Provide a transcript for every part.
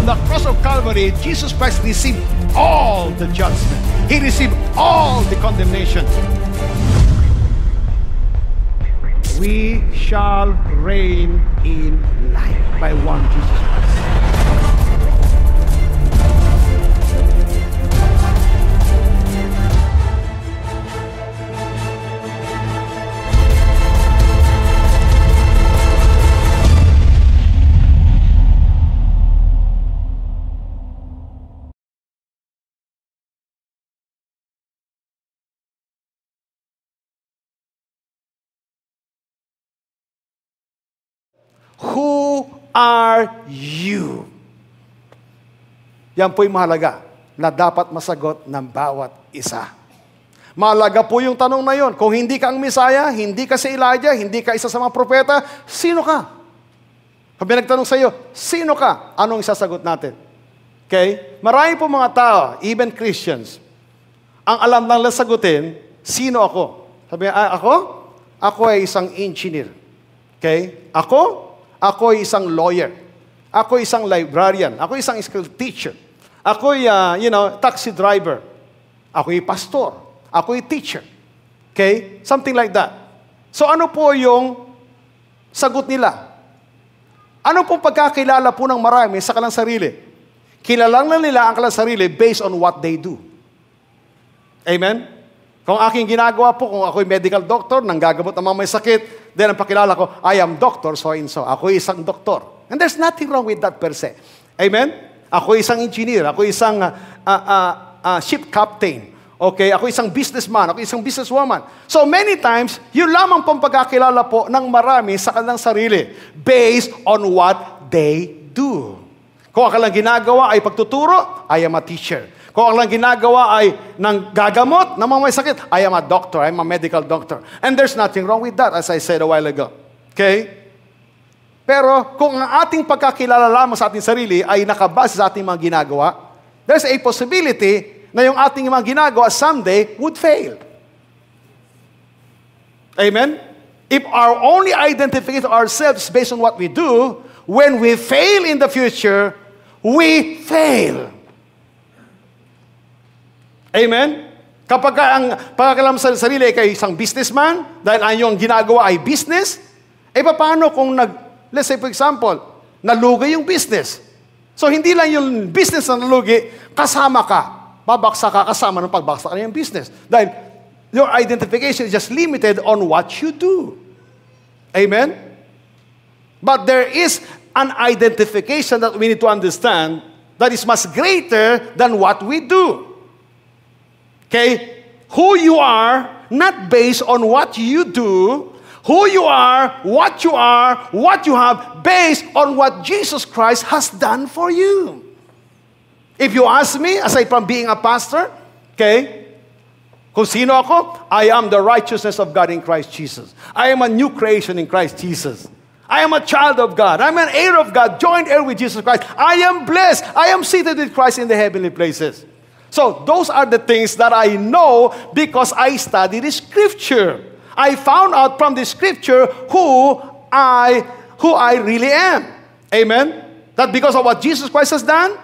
on the cross of Calvary, Jesus Christ received all the judgment. He received all the condemnation. We shall reign in life by one Jesus Christ. Who are you? Yan po'y mahalaga na dapat masagot ng bawat isa. Mahalaga po yung tanong na yon. Kung hindi ka ang Messiah, hindi ka si Elijah, hindi ka isa sa mga propeta, sino ka? Pag nagtanong sa iyo, sino ka? Anong isasagot natin? Okay? Marami po mga tao, even Christians, ang alam lang sagutin, sino ako? Sabi niya, ako? Ako ay isang engineer. Okay? Ako ay isang lawyer. Ako ay isang librarian. Ako ay isang school teacher. Ako ay, taxi driver. Ako ay pastor. Ako ay teacher. Okay? Something like that. So ano po yung sagot nila? Ano pong pagkakilala po ng marami sa kanilang sarili? Kilalang na nila ang kanilang sarili based on what they do. Amen? Kung aking ginagawa po, kung ako'y medical doctor, nanggagamot ng mga may sakit, then ang pakilala ko, I am doctor so and so. Ako'y isang doktor. And there's nothing wrong with that per se. Amen? Ako'y isang engineer. Ako'y isang ship captain. Okay? Ako'y isang businessman. Ako'y isang businesswoman. So many times, yun lamang pong pagkakilala po ng marami sa kanilang sarili based on what they do. Kung ang kanilang ginagawa ay pagtuturo, I am a teacher. Kung ang ginagawa ay ng gagamot ng mga may sakit, I am a doctor, I am a medical doctor. And there's nothing wrong with that, as I said a while ago. Okay? Pero kung ang ating pagkakilala lamang sa ating sarili ay nakabase sa ating mga ginagawa, there's a possibility na yung ating mga ginagawa someday would fail. Amen? If our only identification of ourselves based on what we do, when we fail in the future, we fail. Amen? Kapag ang pagkakalam sa sarili ay isang businessman, dahil ang iyong ginagawa ay business, paano kung let's say for example, nalugi yung business. So hindi lang yung business na nalugi, kasama ka. Babaksa ka kasama ng pagbaksa ka ng business. Dahil your identification is just limited on what you do. Amen? But there is an identification that we need to understand that is much greater than what we do. Okay? Who you are, not based on what you do. Who you are, what you have, based on what Jesus Christ has done for you. If you ask me, aside from being a pastor, okay, kung sino ako, I am the righteousness of God in Christ Jesus. I am a new creation in Christ Jesus. I am a child of God. I'm an heir of God, joint heir with Jesus Christ. I am blessed. I am seated with Christ in the heavenly places. So, those are the things that I know because I studied the Scripture. I found out from the Scripture who I really am. Amen? That because of what Jesus Christ has done,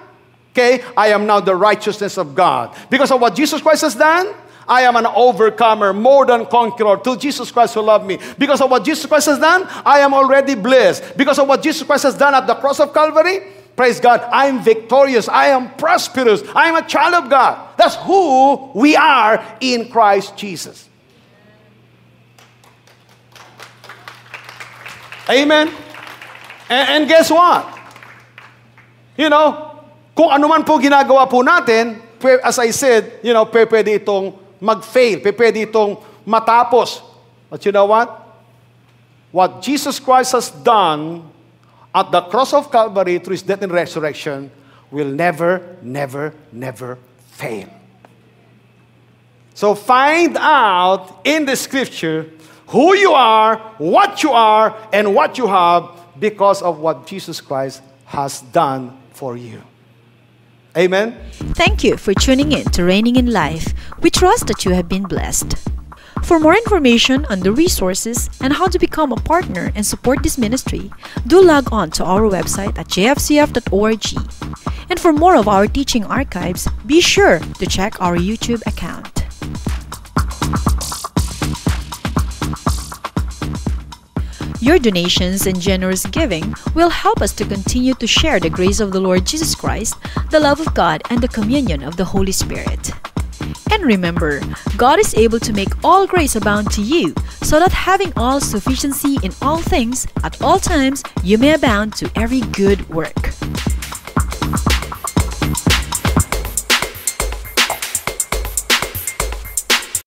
okay, I am now the righteousness of God. Because of what Jesus Christ has done, I am an overcomer, more than conqueror, to Jesus Christ who loved me. Because of what Jesus Christ has done, I am already blessed. Because of what Jesus Christ has done at the cross of Calvary, praise God, I am victorious. I am prosperous. I am a child of God. That's who we are in Christ Jesus. Amen? And guess what? You know, kung ano man po ginagawa po natin, as I said, you know, pwede itong mag-fail, pwede itong matapos. But you know what? What Jesus Christ has done at the cross of Calvary through His death and resurrection will never, never, never fail. So find out in the Scripture who you are, and what you have because of what Jesus Christ has done for you. Amen? Thank you for tuning in to Reigning in Life. We trust that you have been blessed. For more information on the resources and how to become a partner and support this ministry, do log on to our website at jfcf.org. And for more of our teaching archives, be sure to check our YouTube account. Your donations and generous giving will help us to continue to share the grace of the Lord Jesus Christ, the love of God, and the communion of the Holy Spirit. And remember, God is able to make all grace abound to you, so that having all sufficiency in all things, at all times, you may abound to every good work.